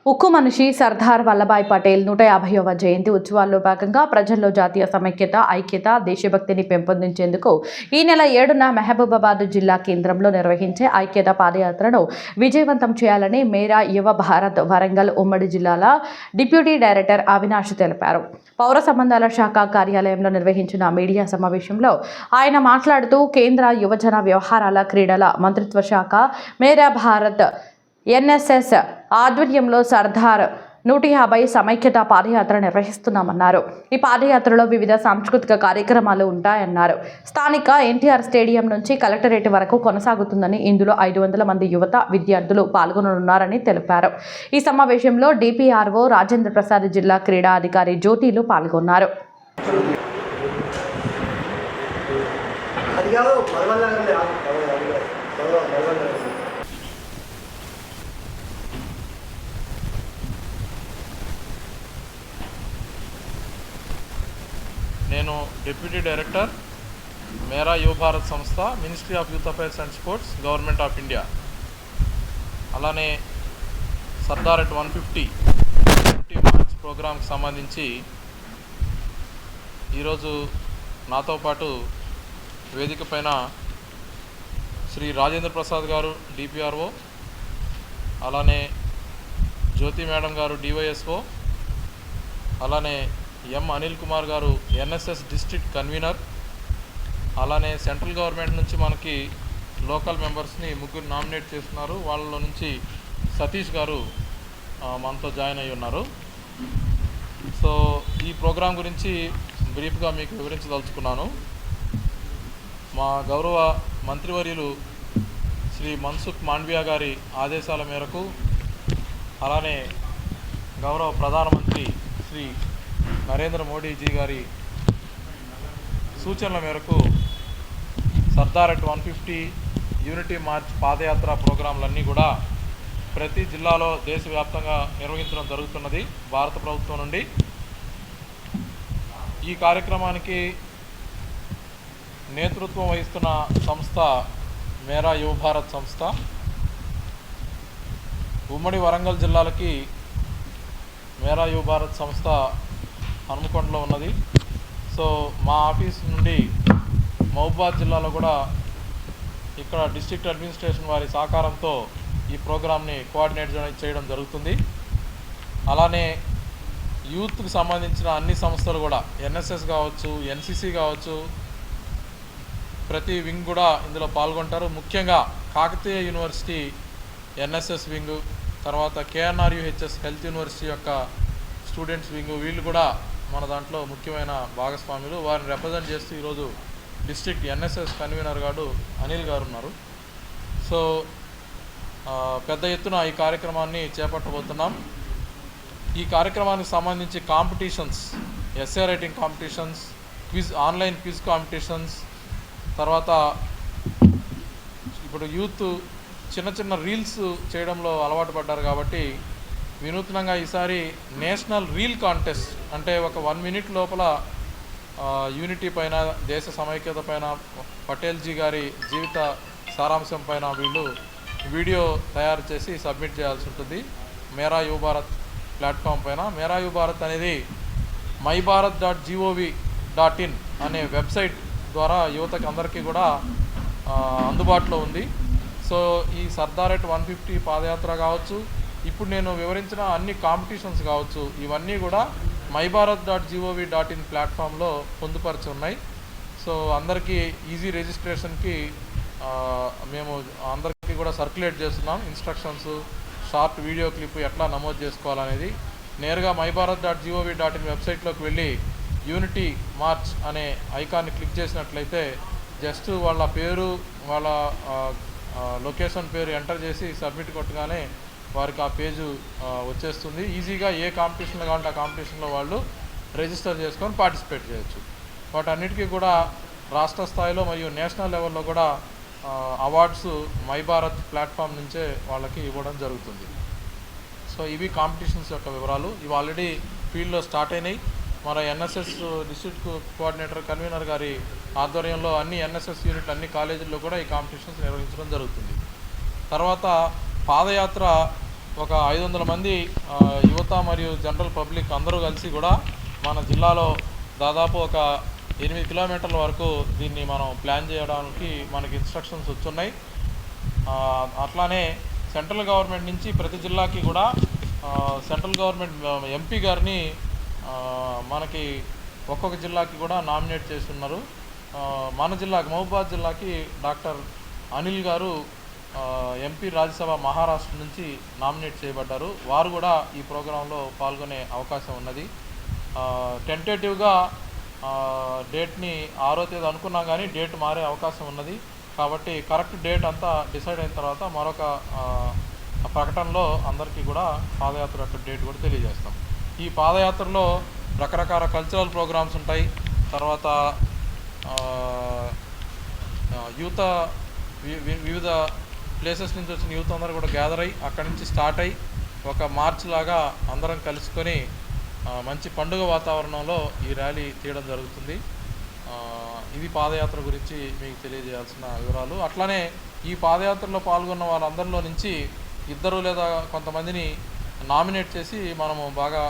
ఉక్కు మనిషి సర్దార్ వల్లభాయ్ పటేల్ 150వ జయంతి ఉత్సవాల్లో భాగంగా ప్రజల్లో జాతీయ సమైక్యత, ఐక్యత, దేశభక్తిని పెంపొందించేందుకు ఈ నెల 7న మహబూబాబాద్ జిల్లా కేంద్రంలో నిర్వహించే ఐక్యత పాదయాత్రను విజయవంతం చేయాలని మేరా యువ భారత్ వరంగల్ ఉమ్మడి జిల్లాల డిప్యూటీ డైరెక్టర్ అవినాష్ తెలిపారు. పౌర సంబంధాల శాఖ కార్యాలయంలో నిర్వహించిన మీడియా సమావేశంలో ఆయన మాట్లాడుతూ కేంద్ర యువజన వ్యవహారాల క్రీడల మంత్రిత్వ శాఖ మేరా భారత్ ఎన్ఎస్ఎస్ ఆధ్వర్యంలో సర్దార్ 150 సమైక్యత పాదయాత్ర నిర్వహిస్తున్నామన్నారు. ఈ పాదయాత్రలో వివిధ సాంస్కృతిక కార్యక్రమాలు ఉంటాయన్నారు. స్థానిక ఎన్టీఆర్ స్టేడియం నుంచి కలెక్టరేట్ వరకు కొనసాగుతుందని, ఇందులో 500 మంది యువత విద్యార్థులు పాల్గొననున్నారని తెలిపారు. ఈ సమావేశంలో డిపిఆర్ఓ రాజేంద్ర ప్రసాద్, జిల్లా క్రీడా అధికారి జ్యోతిలు పాల్గొన్నారు. నేను డిప్యూటీ డైరెక్టర్ మేరా యువ భారత్ సంస్థ, ministry of youth affairs and sports, government of India. అలానే సర్దార్ ఎట్ 150 మార్చ్ ప్రోగ్రాంకి సంబంధించి ఈరోజు నాతో పాటు వేదిక పైన శ్రీ రాజేంద్ర ప్రసాద్ గారు డిపిఆర్ఓ, అలానే జ్యోతి మేడం గారు డివైఎస్ఓ, అలానే ఎం అనిల్ కుమార్ గారు ఎన్ఎస్ఎస్ డిస్ట్రిక్ట్ కన్వీనర్, అలానే సెంట్రల్ గవర్నమెంట్ నుంచి మనకి లోకల్ మెంబర్స్ని 3 నామినేట్ చేస్తున్నారు. వాళ్ళలో నుంచి సతీష్ గారు మనతో జాయిన్ అయ్యి ఉన్నారు. సో ఈ ప్రోగ్రాం గురించి బ్రీఫ్గా మీకు వివరించదలుచుకున్నాను. మా గౌరవ మంత్రివర్యులు శ్రీ మన్సుఖ్ మాండవియా గారి ఆదేశాల మేరకు, అలానే గౌరవ ప్రధానమంత్రి శ్రీ నరేంద్ర మోడీజీ గారి సూచనల మేరకు సర్దార్ ఎట్ 150 యూనిటీ మార్చ్ పాదయాత్ర ప్రోగ్రాంలన్నీ కూడా ప్రతి జిల్లాలో దేశవ్యాప్తంగా నిర్వహించడం జరుగుతున్నది భారత ప్రభుత్వం నుండి. ఈ కార్యక్రమానికి నేతృత్వం వహిస్తున్న సంస్థ మేరా యువ భారత్ సంస్థ. ఉమ్మడి వరంగల్ జిల్లాలకి మేరా యువ భారత్ సంస్థ హనుమకొండలో ఉన్నది. సో మా ఆఫీస్ నుండి మహబూబాబాద్ జిల్లాలో కూడా ఇక్కడ డిస్ట్రిక్ట్ అడ్మినిస్ట్రేషన్ వారి సహకారంతో ఈ ప్రోగ్రామ్ని కోఆర్డినేట్ చేయడం జరుగుతుంది. అలానే యూత్కి సంబంధించిన అన్ని సంస్థలు కూడా, ఎన్ఎస్ఎస్ కావచ్చు, ఎన్సిసి కావచ్చు, ప్రతి వింగ్ కూడా ఇందులో పాల్గొంటారు. ముఖ్యంగా కాకతీయ యూనివర్సిటీ ఎన్ఎస్ఎస్ వింగ్, తర్వాత కేఎన్ఆర్యుహెచ్ఎస్ హెల్త్ యూనివర్సిటీ యొక్క స్టూడెంట్స్ వింగ్, వీళ్ళు కూడా మన దాంట్లో ముఖ్యమైన భాగస్వాములు. వారిని రిప్రజెంట్ చేస్తూ ఈరోజు డిస్ట్రిక్ట్ ఎన్ఎస్ఎస్ కన్వీనర్ గారు అనిల్ గారు ఉన్నారు. సో పెద్ద ఎత్తున ఈ కార్యక్రమాన్ని చేపట్టబోతున్నాం. ఈ కార్యక్రమానికి సంబంధించి competitions, essay writing competitions, online quiz competitions, తర్వాత ఇప్పుడు యూత్ చిన్న చిన్న రీల్స్ చేయడంలో అలవాటు పడ్డారు కాబట్టి వినూత్నంగా ఈసారి నేషనల్ రీల్ కాంటెస్ట్, అంటే ఒక 1 మినిట్ లోపల యూనిటీ పైన, దేశ సమైక్యత పైన, పటేల్జీ గారి జీవిత సారాంశం పైన వీళ్ళు వీడియో తయారు చేసి సబ్మిట్ చేయాల్సి ఉంటుంది మేరా యువ భారత్ ప్లాట్ఫామ్ పైన. మేరా యువ భారత్ అనేది mybharat.gov.in అనే వెబ్సైట్ ద్వారా యువతకి అందరికీ కూడా అందుబాటులో ఉంది. సో ఈ సర్దార్ ఎట్ 150 పాదయాత్ర కావచ్చు, ఇప్పుడు నేను వివరించిన అన్ని కాంపిటీషన్స్ కావచ్చు, ఇవన్నీ కూడా mybharat.gov.in ప్లాట్ఫామ్లో పొందుపరిచి ఉన్నాయి. సో అందరికీ ఈజీ రిజిస్ట్రేషన్కి మేము అందరికీ కూడా సర్క్యులేట్ చేస్తున్నాం ఇన్స్ట్రక్షన్స్, షార్ట్ వీడియో క్లిప్ ఎట్లా నమోదు చేసుకోవాలనేది. నేరుగా mybharat.gov.in వెబ్సైట్లోకి వెళ్ళి యూనిటీ మార్చ్ అనే ఐకాన్ని క్లిక్ చేసినట్లయితే జస్ట్ వాళ్ళ పేరు, వాళ్ళ లొకేషన్ పేరు ఎంటర్ చేసి సబ్మిట్ కొట్టగానే వారికి ఆ పేజు వచ్చేస్తుంది. ఈజీగా ఏ కాంపిటీషన్లో కావాలంటే ఆ కాంపిటీషన్లో వాళ్ళు రిజిస్టర్ చేసుకొని పార్టిసిపేట్ చేయొచ్చు. వాటన్నిటికీ కూడా రాష్ట్ర స్థాయిలో మరియు నేషనల్ లెవెల్లో కూడా అవార్డ్స్ మైభారత్ ప్లాట్ఫామ్ నుంచే వాళ్ళకి ఇవ్వడం జరుగుతుంది. సో ఇవి కాంపిటీషన్స్ యొక్క వివరాలు. ఇవి ఆల్రెడీ ఫీల్డ్లో స్టార్ట్ అయినాయి. మన ఎన్ఎస్ఎస్ డిస్ట్రిక్ట్ కోఆర్డినేటర్ కన్వీనర్ గారి ఆధ్వర్యంలో అన్ని ఎన్ఎస్ఎస్ యూనిట్లు అన్ని కాలేజీల్లో కూడా ఈ కాంపిటీషన్స్ నిర్వహించడం జరుగుతుంది. తర్వాత పాదయాత్ర ఒక 500 మంది యువత మరియు జనరల్ పబ్లిక్ అందరూ కలిసి కూడా మన జిల్లాలో దాదాపు ఒక 8 కిలోమీటర్ల వరకు దీన్ని మనం ప్లాన్ చేయడానికి మనకి ఇన్స్ట్రక్షన్స్ వచ్చున్నాయి. అట్లానే సెంట్రల్ గవర్నమెంట్ నుంచి ప్రతి జిల్లాకి కూడా సెంట్రల్ గవర్నమెంట్ ఎంపీ గారిని మనకి ఒక్కొక్క జిల్లాకి కూడా నామినేట్ చేస్తున్నారు. మన జిల్లాకి మహబూబాబాద్ జిల్లాకి డాక్టర్ అనిల్ గారు ఎంపీ రాజ్యసభ మహారాష్ట్ర నుంచి నామినేట్ చేయబడ్డారు. వారు కూడా ఈ ప్రోగ్రాంలో పాల్గొనే అవకాశం ఉన్నది. టెంటేటివ్గా డేట్ని 6వ తేదీ అనుకున్నాం, కానీ డేట్ మారే అవకాశం ఉన్నది. కాబట్టి కరెక్ట్ డేట్ అంతా డిసైడ్ అయిన తర్వాత మరొక ప్రకటనలో అందరికీ కూడా పాదయాత్ర యొక్క డేట్ కూడా తెలియజేస్తాం. ఈ పాదయాత్రలో రకరకాల కల్చరల్ ప్రోగ్రామ్స్ ఉంటాయి. తర్వాత యూత్ వివిధ ప్లేసెస్ నుంచి వచ్చిన యూత్ అందరూ కూడా గ్యాదర్ అయ్యి అక్కడి నుంచి స్టార్ట్ అయ్యి ఒక మార్చ్ లాగా అందరం కలుసుకొని మంచి పండుగ వాతావరణంలో ఈ ర్యాలీ తీయడం జరుగుతుంది. ఇది పాదయాత్ర గురించి మీకు తెలియజేయాల్సిన వివరాలు. అట్లానే ఈ పాదయాత్రలో పాల్గొన్న వాళ్ళందరిలో నుంచి 2 లేదా కొంతమందిని నామినేట్ చేసి మనము బాగా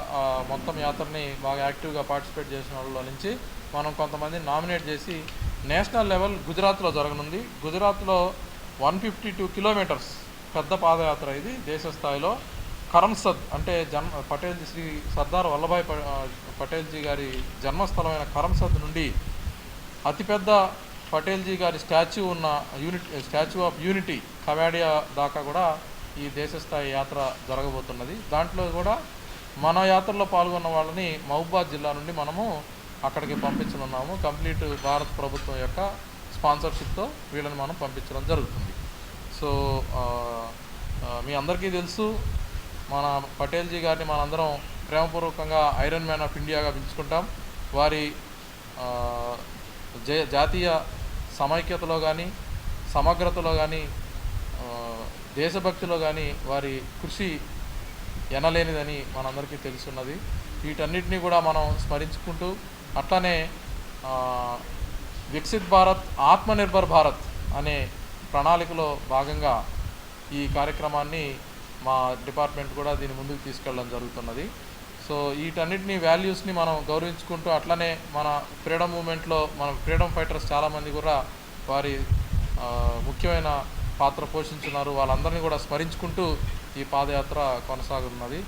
మొత్తం యాత్రని బాగా యాక్టివ్గా పార్టిసిపేట్ చేసిన వాళ్ళలో నుంచి మనం కొంతమందిని నామినేట్ చేసి నేషనల్ లెవెల్ గుజరాత్లో జరగనుంది. గుజరాత్లో 152 కిలోమీటర్స్ పెద్ద పాదయాత్ర ఇది. దేశ స్థాయిలో కరమ్సద్ అంటే పటేల్ శ్రీ సర్దార్ వల్లభాయ్ పటేల్జీ గారి జన్మస్థలమైన కరమ్సద్ నుండి అతిపెద్ద పటేల్జీ గారి స్టాచ్యూ ఉన్న స్టాచ్యూ ఆఫ్ యూనిటీ కవాడియా దాకా కూడా ఈ దేశస్థాయి యాత్ర జరగబోతున్నది. దాంట్లో కూడా మన యాత్రలో పాల్గొన్న వాళ్ళని మహబూబాబాద్ జిల్లా నుండి మనము అక్కడికి పంపించనున్నాము. కంప్లీట్ భారత ప్రభుత్వం యొక్క స్పాన్సర్షిప్తో వీళ్ళని మనం పంపించడం జరుగుతుంది. సో మీ అందరికీ తెలుసు, మన పటేల్జీ గారిని మనందరం ప్రేమపూర్వకంగా ఐరన్ మ్యాన్ ఆఫ్ ఇండియాగా పిలుచుకుంటాం. వారి జాతీయ సమైక్యతలో కానీ సమగ్రతలో కానీ దేశభక్తిలో కానీ వారి కృషి ఎనలేనిదని మనందరికీ తెలుసున్నది. వీటన్నిటినీ కూడా మనం స్మరించుకుంటూ అట్లానే వికసిత్ భారత్ ఆత్మనిర్భర్ భారత్ అనే ప్రణాళికలో భాగంగా ఈ కార్యక్రమాన్ని మా డిపార్ట్మెంట్ కూడా దీని ముందుకు తీసుకెళ్ళడం జరుగుతున్నది. సో వీటన్నిటిని వాల్యూస్ని మనం గౌరవించుకుంటూ అట్లనే మన ఫ్రీడమ్ మూమెంట్లో మన ఫ్రీడమ్ ఫైటర్స్ చాలామంది కూడా వారి ముఖ్యమైన పాత్ర పోషించున్నారు. వాళ్ళందరినీ కూడా స్మరించుకుంటూ ఈ పాదయాత్ర కొనసాగుతున్నది.